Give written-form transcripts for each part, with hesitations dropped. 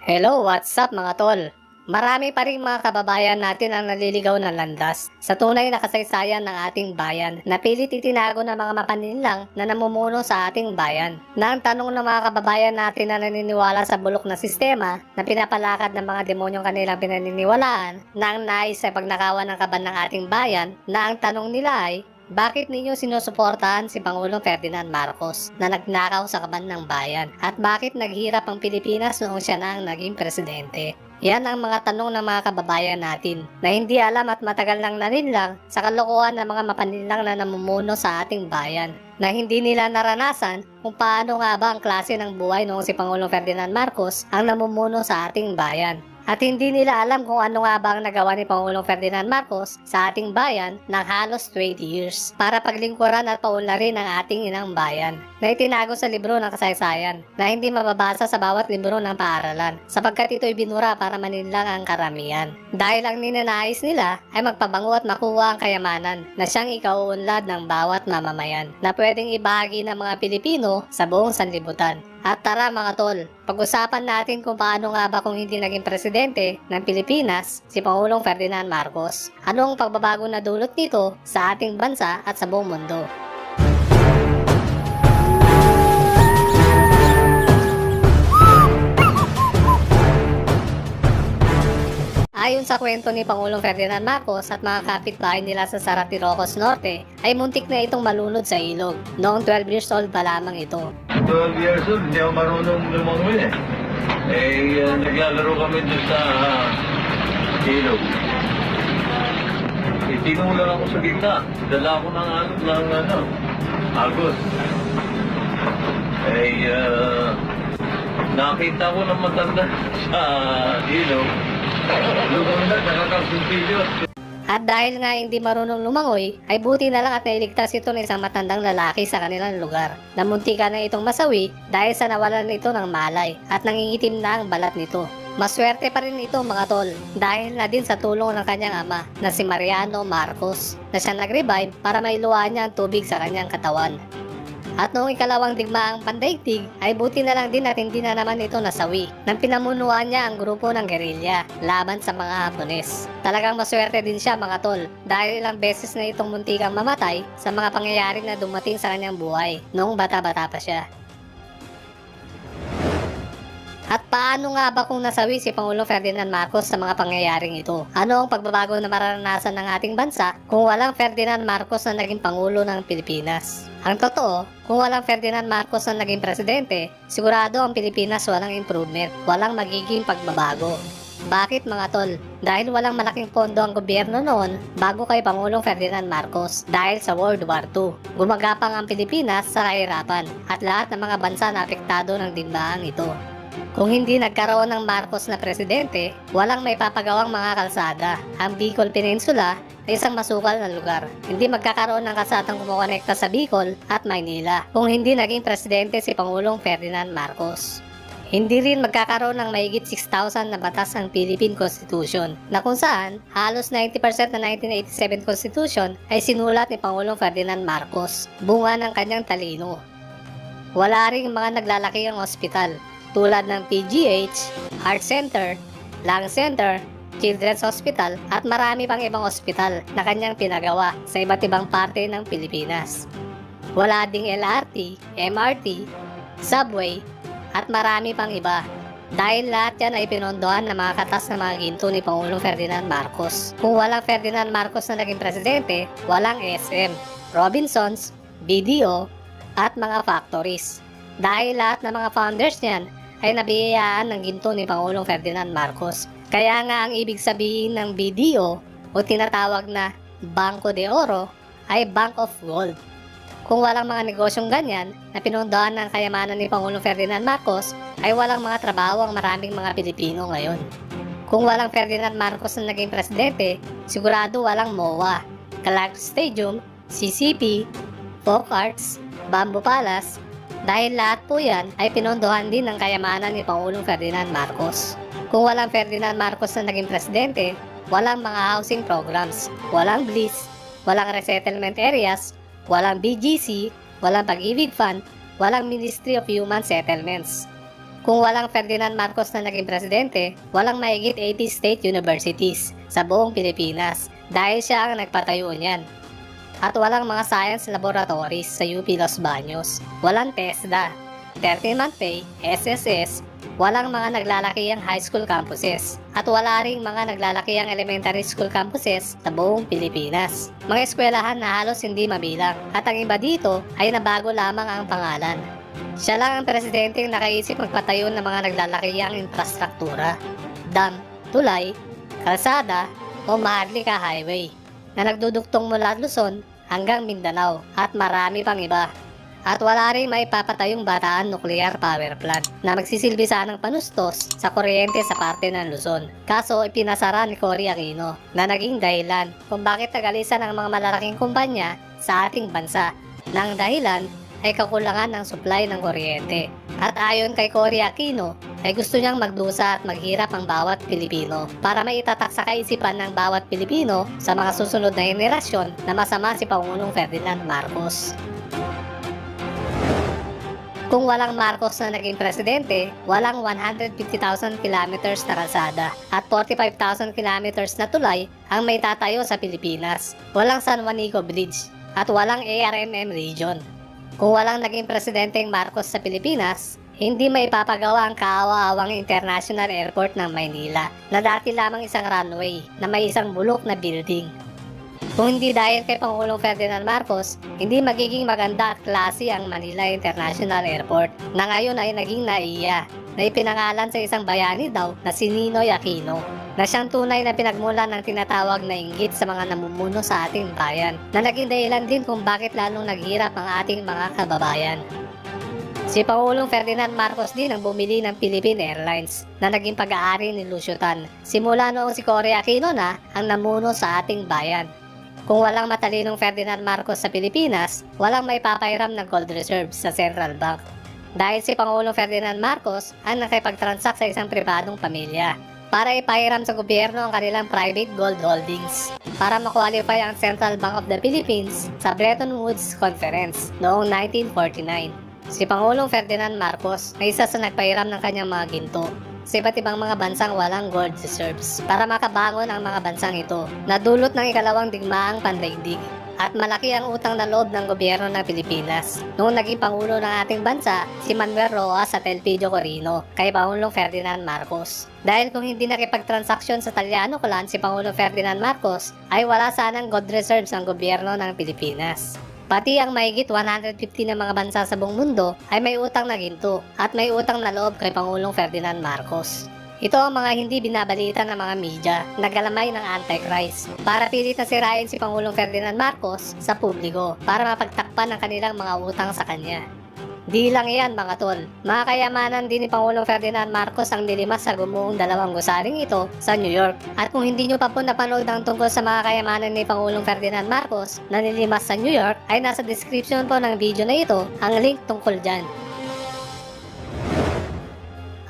Hello, what's up mga tol? Marami pa rin mga kababayan natin ang naliligaw ng landas sa tunay na kasaysayan ng ating bayan na pilit itinago ng mga mapaninlang na namumuno sa ating bayan. Na ang tanong ng mga kababayan natin na naniniwala sa bulok na sistema na pinapalakad ng mga demonyong kanilang pinaniniwalaan na ang nais ay pagnakawan ng kaban ng ating bayan, na ang tanong nila ay, bakit ninyo sinusuportahan si Pangulong Ferdinand Marcos na nagnakaw sa kaban ng bayan? At bakit naghirap ang Pilipinas noong siya na ang naging presidente? Yan ang mga tanong ng mga kababayan natin na hindi alam at matagal nang naninlang sa kalokohan ng mga mapaninlang na namumuno sa ating bayan, na hindi nila naranasan kung paano nga ba ang klase ng buhay noong si Pangulong Ferdinand Marcos ang namumuno sa ating bayan. At hindi nila alam kung ano nga ba ang nagawa ni Pangulong Ferdinand Marcos sa ating bayan ng halos 20 years para paglingkuran at paunlarin ang ating inang bayan na itinago sa libro ng kasaysayan na hindi mababasa sa bawat libro ng paaralan sapagkat ito'y binura para maninlang ang karamihan. Dahil ang ninanais nila ay magpabango at makuha ang kayamanan na siyang ikauunlad ng bawat mamamayan na pwedeng ibahagi ng mga Pilipino sa buong sanlibutan. At tara mga tol, pag-usapan natin kung paano nga ba kung hindi naging presidente ng Pilipinas si Pangulong Ferdinand Marcos. Anong pagbabago na dulot nito sa ating bansa at sa buong mundo? Ayon sa kwento ni Pangulong Ferdinand Marcos at mga kapitbahay nila sa Saratirocos Norte, ay muntik na itong malunod sa ilog. Noong 12 years old pa lamang ito. 12 years old, hindi ako marunong lumangoy eh. Naglalaro kami doon sa ilog. Tinulak ako sa gitna. Dala ako ng agos. Nakita ko ng matanda sa ilog. Lumanda, nakakasumpilyo. At dahil nga hindi marunong lumangoy, ay buti na lang at nailigtas ito ng isang matandang lalaki sa kanilang lugar. Namuntika na itong masawi dahil sa nawalan nito ng malay at nangingitim na ang balat nito. Maswerte pa rin ito mga tol dahil na din sa tulong ng kanyang ama na si Mariano Marcos na siya nag-revive para mailuhan niya ang tubig sa kanyang katawan. At noong ikalawang digmaang pandaigdig ay buti na lang din at hindi na naman ito nasawi nang pinamunuan niya ang grupo ng gerilya laban sa mga Hapones. Talagang maswerte din siya mga tol dahil ilang beses na itong muntikang mamatay sa mga pangyayari na dumating sa kanyang buhay noong bata-bata pa siya. At paano nga ba kung nasawi si Pangulong Ferdinand Marcos sa mga pangyayaring ito? Ano ang pagbabago na mararanasan ng ating bansa kung walang Ferdinand Marcos na naging Pangulo ng Pilipinas? Ang totoo, kung walang Ferdinand Marcos na naging presidente, sigurado ang Pilipinas walang improvement, walang magiging pagbabago. Bakit mga tol? Dahil walang malaking pondo ang gobyerno noon bago kay Pangulong Ferdinand Marcos dahil sa World War II. Gumagapang ang Pilipinas sa kahirapan at lahat ng mga bansa na apektado ng digmaang ito. Kung hindi nagkaroon ng Marcos na presidente, walang may papagawang mga kalsada. Ang Bicol Peninsula ay isang masukal na lugar. Hindi magkakaroon ng kalsadang kumukonekta sa Bicol at Maynila kung hindi naging presidente si Pangulong Ferdinand Marcos. Hindi rin magkakaroon ng mahigit 6,000 na batas ang Philippine Constitution na kung saan halos 90% na 1987 Constitution ay sinulat ni Pangulong Ferdinand Marcos, bunga ng kanyang talino. Wala ring mga naglalakihang ospital tulad ng PGH, Heart Center, Lung Center, Children's Hospital at marami pang ibang ospital na kanyang pinagawa sa iba't ibang parte ng Pilipinas. Wala ding LRT, MRT, subway at marami pang iba. Dahil lahat yan ay pinondohan ng mga katas na mga ginto ni Pangulong Ferdinand Marcos. Kung walang Ferdinand Marcos na naging presidente, walang SM, Robinsons, BDO at mga factories. Dahil lahat ng mga founders niyan ay nabiyayaan ng ginto ni Pangulong Ferdinand Marcos. Kaya nga ang ibig sabihin ng BDO o tinatawag na Banco de Oro ay Bank of Gold. Kung walang mga negosyong ganyan na pinondohan ng kayamanan ni Pangulong Ferdinand Marcos ay walang mga trabaho ang maraming mga Pilipino ngayon. Kung walang Ferdinand Marcos na naging presidente, sigurado walang MOA, Clark Stadium, CCP, Folk Arts, Bamboo Palace, dahil lahat po yan ay pinondohan din ng kayamanan ni Pangulong Ferdinand Marcos. Kung walang Ferdinand Marcos na naging presidente, walang mga housing programs, walang BLIS, walang resettlement areas, walang BGC, walang Pag-ibig Fund, walang Ministry of Human Settlements. Kung walang Ferdinand Marcos na naging presidente, walang mahigit 80 state universities sa buong Pilipinas dahil siya ang nagpatayo niyan. At walang mga science laboratories sa UP Los Baños, walang TESDA, 13-month pay, SSS, walang mga naglalakihang high school campuses, at wala ring mga naglalakihang elementary school campuses sa buong Pilipinas. Mga eskwelahan na halos hindi mabilang, at ang iba dito ay nabago lamang ang pangalan. Siya lang ang presidenteng nakaisip magpatayo ng mga naglalakihang infrastruktura, dam, tulay, kalsada o Maharlika Highway na nagdudugtong mula Luzon hanggang Mindanao at marami pang iba. At wala rin maipapatayong Bataan Nuclear Power Plant na magsisilbi sanang panustos sa kuryente sa parte ng Luzon. Kaso ipinasara ni Cory Aquino na naging dahilan kung bakit nagalisan ang mga malalaking kumpanya sa ating bansa. Nang dahilan ay kakulangan ng supply ng kuryente. At ayon kay Cory Aquino, ay gusto niyang magdusa at maghirap ang bawat Pilipino para maitatak sa kaisipan ng bawat Pilipino sa mga susunod na henerasyon na masama si Pangulong Ferdinand Marcos. Kung walang Marcos na naging presidente, walang 150,000 kilometers na kalsada at 45,000 kilometers na tulay ang may tatayo sa Pilipinas. Walang San Juanico Bridge at walang ARMM region. Kung walang naging presidenteng Marcos sa Pilipinas, hindi maipapagawa ang kaawa-awang International Airport ng Maynila na dati lamang isang runway na may isang bulok na building. Kung hindi dahil kay Pangulong Ferdinand Marcos, hindi magiging maganda at klase ang Manila International Airport na ngayon ay naging NAIA na ipinangalan sa isang bayani daw na si Ninoy Aquino na siyang tunay na pinagmulan ng tinatawag na inggit sa mga namumuno sa ating bayan na naging dahilan din kung bakit lalong naghirap ang ating mga kababayan. Si Pangulong Ferdinand Marcos din ang bumili ng Philippine Airlines na naging pag-aari ni Lucio Tan simula noong si Cory Aquino na ang namuno sa ating bayan. Kung walang matalinong Ferdinand Marcos sa Pilipinas, walang may papairam ng gold reserves sa Central Bank. Dahil si Pangulong Ferdinand Marcos ang nakipag-transact sa isang pribadong pamilya para ipahiram sa gobyerno ang kanilang private gold holdings para makwalify ang Central Bank of the Philippines sa Bretton Woods Conference noong 1949. Si Pangulong Ferdinand Marcos ay isa sa nagpahiram ng kanyang mga ginto sa iba't ibang mga bansang walang gold reserves para makabangon ang mga bansang ito na dulot ng ikalawang digmaang pandaigdig. At malaki ang utang na loob ng gobyerno ng Pilipinas noong naging Pangulo ng ating bansa si Manuel Rojas at Elpidio Corino kay Pangulong Ferdinand Marcos. Dahil kung hindi nakipagtransaksyon sa Talyano Clan si Pangulong Ferdinand Marcos ay wala sanang gold reserves ang gobyerno ng Pilipinas. Pati ang mahigit 150 na mga bansa sa buong mundo ay may utang na ginto at may utang na loob kay Pangulong Ferdinand Marcos. Ito ang mga hindi binabalita ng mga media na galamay ng Antichrist para pilit na sirain si Pangulong Ferdinand Marcos sa publiko para mapagtakpan ang kanilang mga utang sa kanya. Di lang iyan mga tol, mga kayamanan din ni Pangulong Ferdinand Marcos ang nilimas sa gumuong 2 gusaling ito sa New York. At kung hindi nyo pa po napanood ang tungkol sa mga kayamanan ni Pangulong Ferdinand Marcos na nilimas sa New York, ay nasa description po ng video na ito ang link tungkol dyan.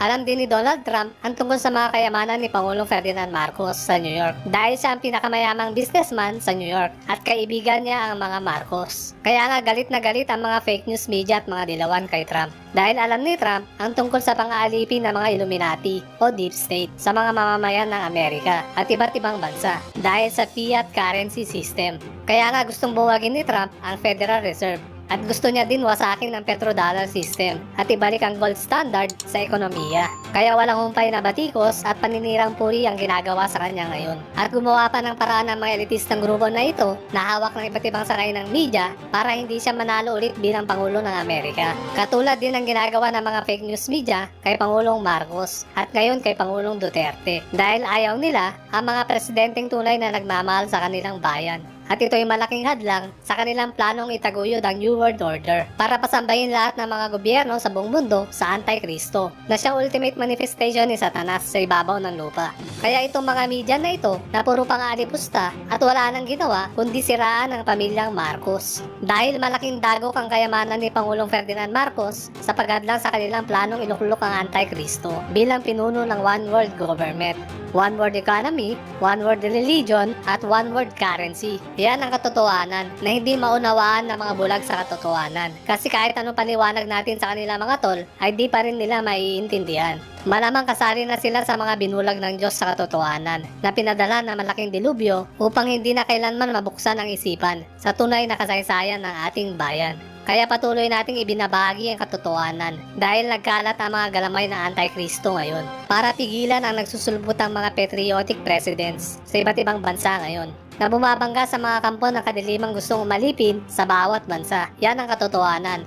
Alam din ni Donald Trump ang tungkol sa mga kayamanan ni Pangulong Ferdinand Marcos sa New York dahil siya ang pinakamayamang businessman sa New York at kaibigan niya ang mga Marcos. Kaya nga galit na galit ang mga fake news media at mga dilawan kay Trump dahil alam ni Trump ang tungkol sa pang-aalipin ng mga Illuminati o Deep State sa mga mamamayan ng Amerika at iba't ibang bansa dahil sa fiat currency system. Kaya nga gustong buwagin ni Trump ang Federal Reserve. At gusto niya din wasakin ng petrodollar system at ibalik ang gold standard sa ekonomiya. Kaya walang humpay na batikos at paninirang puri ang ginagawa sa kanya ngayon. At gumawa pa ng paraan ng mga elitistang grupo na ito na hawak ng iba't ibang sakay ng media para hindi siya manalo ulit bilang Pangulo ng Amerika. Katulad din ang ginagawa ng mga fake news media kay Pangulong Marcos at ngayon kay Pangulong Duterte. Dahil ayaw nila ang mga presidenteng tunay na nagmamahal sa kanilang bayan. At ito'y malaking hadlang sa kanilang planong itaguyod ang New World Order para pasambahin lahat ng mga gobyerno sa buong mundo sa Antikristo na siya ultimate manifestation ni Satanas sa ibabaw ng lupa. Kaya itong mga media na ito na puro pang-alipusta at wala nang ginawa kundi siraan ang pamilyang Marcos. Dahil malaking dagok ang kayamanan ni Pangulong Ferdinand Marcos sa paghadlang sa kanilang planong iluklok ang Antikristo bilang pinuno ng One World Government. One world economy, one world religion, at one world currency. Yan ang katotohanan na hindi maunawaan ng mga bulag sa katotohanan. Kasi kahit anong paliwanag natin sa kanila mga tol, ay di pa rin nila maiintindihan. Malamang kasali na sila sa mga binulag ng Diyos sa katotohanan na pinadala ng malaking dilubyo upang hindi na kailanman mabuksan ang isipan sa tunay na kasaysayan ng ating bayan. Kaya patuloy nating ibinabahagi ang katotohanan dahil nagkalat ang mga galamay ng Antikristo ngayon para pigilan ang nagsusulbutang mga patriotic presidents sa iba't ibang bansa ngayon na bumabangga sa mga kampo ng kadilimang gustong umalipin sa bawat bansa. Yan ang katotohanan.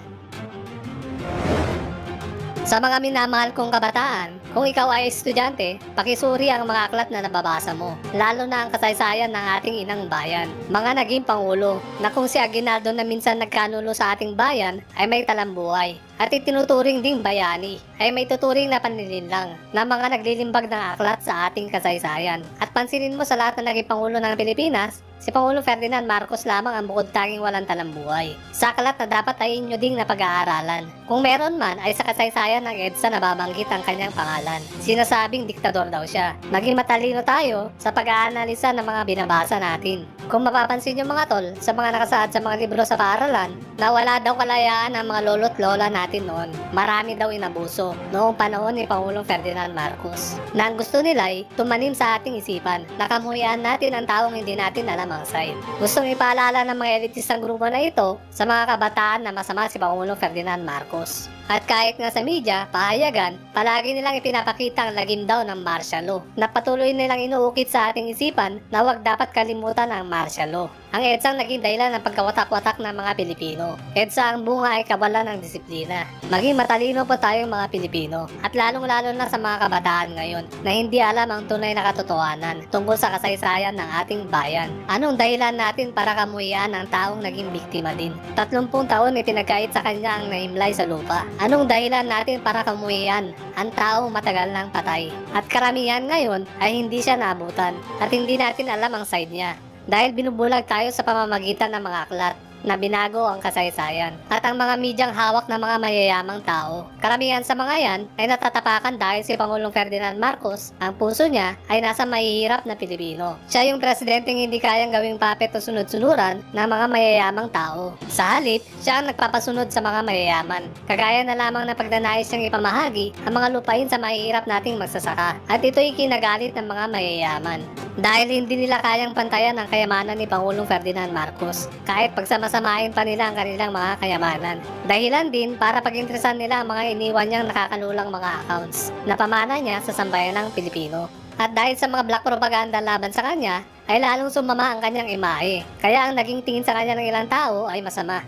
Sa mga minamahal kong kabataan, kung ikaw ay estudyante, pakisuri ang mga aklat na nababasa mo, lalo na ang kasaysayan ng ating inang bayan. Mga naging pangulo, na kung si Aguinaldo na minsan nagkanulo sa ating bayan ay may talambuhay, at itinuturing ding bayani, ay may tuturing na panlilinlang na mga naglilimbag ng aklat sa ating kasaysayan. At pansinin mo sa lahat na naging pangulo ng Pilipinas, si Pangulo Ferdinand Marcos lamang ang bukod tanging walang talambuhay. Sa aklat na dapat ay inyo ding napag-aaralan. Kung meron man ay sa kasaysayan ng EDSA na babanggit ang kanyang pangalan. Sinasabing diktador daw siya. Maging matalino tayo sa pag-aanalisa ng mga binabasa natin. Kung mapapansin nyo mga tol, sa mga nakasaad sa mga libro sa paaralan, na wala daw kalayaan ang mga lolo't lola natin noon. Marami daw inabuso noong panahon ni Pangulong Ferdinand Marcos. Na ang gusto nila ay tumanim sa ating isipan, nakamuhian natin ang taong hindi natin alam ang sign. Gustong ipaalala ng mga elitistang grupo na ito sa mga kabataan na masama si Pangulong Ferdinand Marcos. At kahit nga sa media, pahayagan, palagi nilang ipinapakita ang lagim daw ng martial law na patuloy nilang inuukit sa ating isipan na huwag dapat kalimutan ang martial law. Ang EDSA ang naging dahilan ng pagkawatak-watak ng mga Pilipino. EDSA ang bunga ay kawalan ng disiplina. Maging matalino po tayong mga Pilipino at lalong-lalo na sa mga kabataan ngayon na hindi alam ang tunay na katotohanan tungkol sa kasaysayan ng ating bayan. Anong dahilan natin para kamuhian ang taong naging biktima din? 30 taon ipinagkait sa kanya ang nahimlay sa lupa. Anong dahilan natin para kamuhian ang taong matagal nang patay? At karamihan ngayon ay hindi siya naabutan at hindi natin alam ang side niya. Dahil binubulag tayo sa pamamagitan ng mga aklat na binago ang kasaysayan at ang mga medyang hawak ng mga mayayamang tao. Karamihan sa mga yan ay natatapakan dahil si Pangulong Ferdinand Marcos, ang puso niya ay nasa mahihirap na Pilipino. Siya yung presidenteng hindi kayang gawing puppet o sunod-sunuran ng mga mayayamang tao. Sa halip, siya ang nagpapasunod sa mga mayayaman. Kagaya na lamang na pagdanais niyang ipamahagi ang mga lupain sa mahihirap nating magsasaka. At ito'y kinagalit ng mga mayayaman. Dahil hindi nila kayang pantayan ang kayamanan ni Pangulong Ferdinand Marcos kahit pagsamasamahin pa nila ang kanilang mga kayamanan. Dahilan din para pag-interesan nila ang mga iniwan niyang nakakanulang mga accounts na pamana niya sa sambayanang Pilipino. At dahil sa mga black propaganda laban sa kanya, ay lalong sumama ang kanyang imahe. Kaya ang naging tingin sa kanya ng ilang tao ay masama.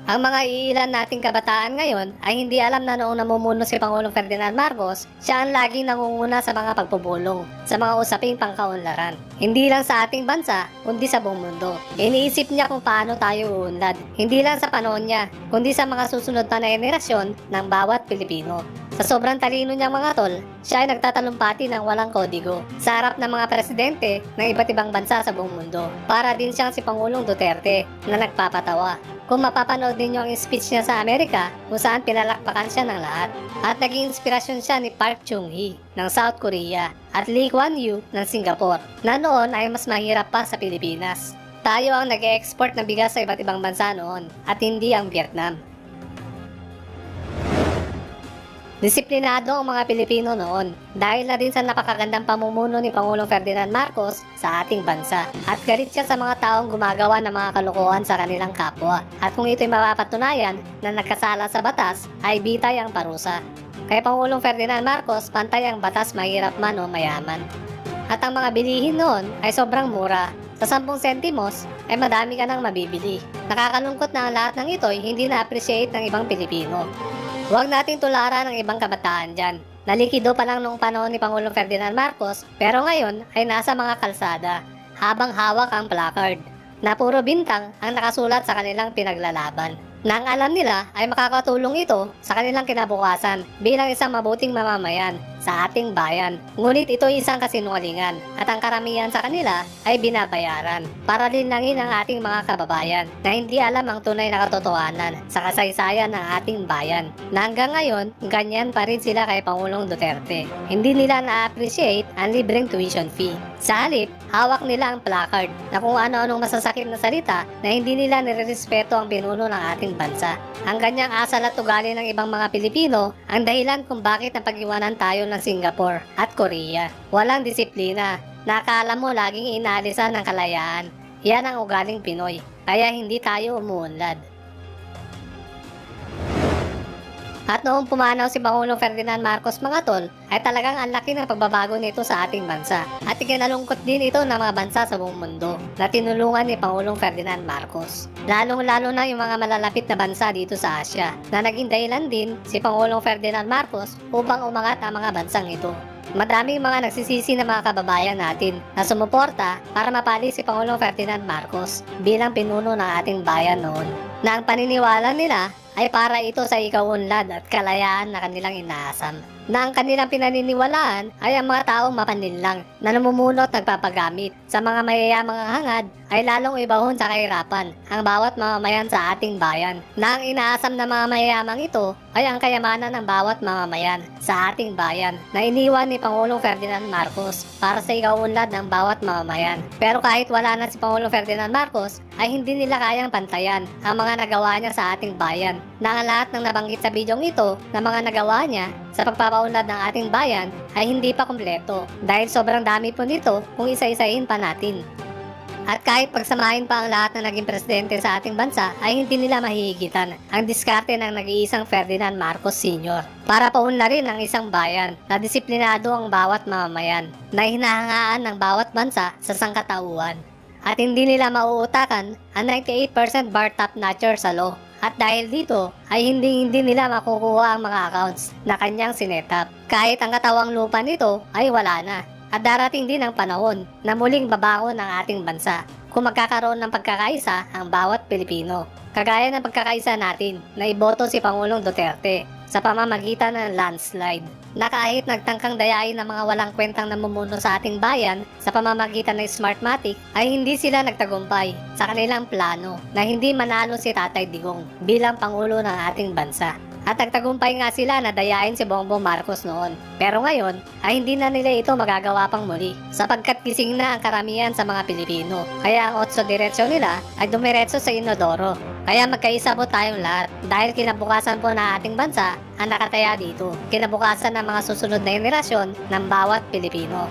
Ang mga iilan nating kabataan ngayon ay hindi alam na noong namumuno si Pangulong Ferdinand Marcos, siya ang laging nangunguna sa mga pagpupulong, sa mga usaping pangkaunlaran. Hindi lang sa ating bansa, kundi sa buong mundo. Iniisip niya kung paano tayo uunlad, hindi lang sa panahon niya, kundi sa mga susunod na henerasyon ng bawat Pilipino. Sa sobrang talino niyang mga tol, siya ay nagtatalumpati ng walang kodigo sa harap ng mga presidente ng iba't ibang bansa sa buong mundo. Para din siyang si Pangulong Duterte na nagpapatawa. Kung mapapanood ninyo ang speech niya sa Amerika kung saan pinalakpakan siya ng lahat. At naging inspirasyon siya ni Park Chung-hee ng South Korea at Lee Kuan Yew ng Singapore na noon ay mas mahirap pa sa Pilipinas. Tayo ang nag-e-export ng bigas sa iba't ibang bansa noon at hindi ang Vietnam. Disiplinado ang mga Pilipino noon dahil na rin sa napakagandang pamumuno ni Pangulong Ferdinand Marcos sa ating bansa at galit siya sa mga taong gumagawa ng mga kalokohan sa kanilang kapwa at kung ito'y mapapatunayan na nagkasala sa batas ay bitay ang parusa. Kay Pangulong Ferdinand Marcos pantay ang batas mahirap man o mayaman. At ang mga bilihin noon ay sobrang mura. Sa 10 sentimos ay madami ka nang mabibili. Nakakalungkot na ang lahat ng ito'y hindi na-appreciate ng ibang Pilipino. Huwag nating tularan ng ibang kabataan dyan. Nalikido pa lang noong panahon ni Pangulong Ferdinand Marcos, pero ngayon ay nasa mga kalsada, habang hawak ang placard, na puro bintang ang nakasulat sa kanilang pinaglalaban. Nang alam nila ay makakatulong ito sa kanilang kinabukasan bilang isang mabuting mamamayan sa ating bayan. Ngunit ito ay isang kasinungalingan at ang karamihan sa kanila ay binabayaran para linangin ang ating mga kababayan na hindi alam ang tunay na katotohanan sa kasaysayan ng ating bayan. Na hanggang ngayon, ganyan pa rin sila kay Pangulong Duterte. Hindi nila na-appreciate ang libreng tuition fee. Sa halip, hawak nila ang placard na kung ano-anong masasakit na salita na hindi nila nirerespeto ang pinuno ng ating bansa. Ang ganyang asal at ugali ng ibang mga Pilipino ang dahilan kung bakit napag-iwanan tayo ng Singapore at Korea. Walang disiplina. Nakala mo laging inaalisan ng kalayaan. Yan ang ugaling Pinoy. Kaya hindi tayo umuunlad. At noong pumanaw si Pangulong Ferdinand Marcos mga tol, ay talagang ang laki ng pagbabago nito sa ating bansa. At ikinalungkot din ito ng mga bansa sa buong mundo na tinulungan ni Pangulong Ferdinand Marcos. Lalong-lalo na yung mga malalapit na bansa dito sa Asia na naging dahilan din si Pangulong Ferdinand Marcos upang umangat ang mga bansang ito. Madaming mga nagsisisi na mga kababayan natin na sumuporta para mapali si Pangulong Ferdinand Marcos bilang pinuno ng ating bayan noon. Na ang paniniwala nila ay para ito sa ikaunlad at kalayaan na kanilang inaasam. Na ang kanilang pinaniniwalaan ay ang mga taong mapaninlang na namumuno at nagpapagamit sa mga mayayamang hangad ay lalong ibahon sa kahirapan ang bawat mamamayan sa ating bayan. Na ang inaasam ng mga mayayamang ito ay ang kayamanan ng bawat mamamayan sa ating bayan na iniwan ni Pangulong Ferdinand Marcos para sa ikaunlad ng bawat mamamayan. Pero kahit wala na si Pangulong Ferdinand Marcos ay hindi nila kayang pantayan ang mga nagawa niya sa ating bayan. Na ang lahat ng nabanggit sa bidyong ito na mga nagawa niya sa pagpapaunlad ng ating bayan ay hindi pa kumpleto dahil sobrang dami po nito kung isa-isahin pa natin. At kahit pagsamahin pa ang lahat na naging presidente sa ating bansa ay hindi nila mahihigitan ang diskarte ng nag-iisang Ferdinand Marcos Sr. para paunlarin ang isang bayan na disiplinado ang bawat mamamayan na hinahangaan ng bawat bansa sa sangkatauhan. At hindi nila mauutakan ang 98% bar top notcher sa law. At dahil dito ay hindi nila makukuha ang mga accounts na kanyang sinetap. Kahit ang katawang lupa nito ay wala na. At darating din ang panahon na muling babangon ang ating bansa kung magkakaroon ng pagkakaisa ang bawat Pilipino. Kagaya ng pagkakaisa natin na iboto si Pangulong Duterte sa pamamagitan ng landslide. Na kahit nagtangkang dayain ng mga walang kwentang namumuno sa ating bayan sa pamamagitan ng Smartmatic ay hindi sila nagtagumpay sa kanilang plano na hindi manalo si Tatay Digong bilang Pangulo ng ating bansa. At nagtagumpay nga sila na dayain si Bongbong Marcos noon. Pero ngayon ay hindi na nila ito magagawa pang muli sapagkat gising na ang karamihan sa mga Pilipino. Kaya ang 8 diretsyo nila ay dumiretso sa inodoro. Kaya magkaisa po tayong lahat dahil kinabukasan po na ating bansa ang nakataya dito. Kinabukasan ng mga susunod na henerasyon ng bawat Pilipino.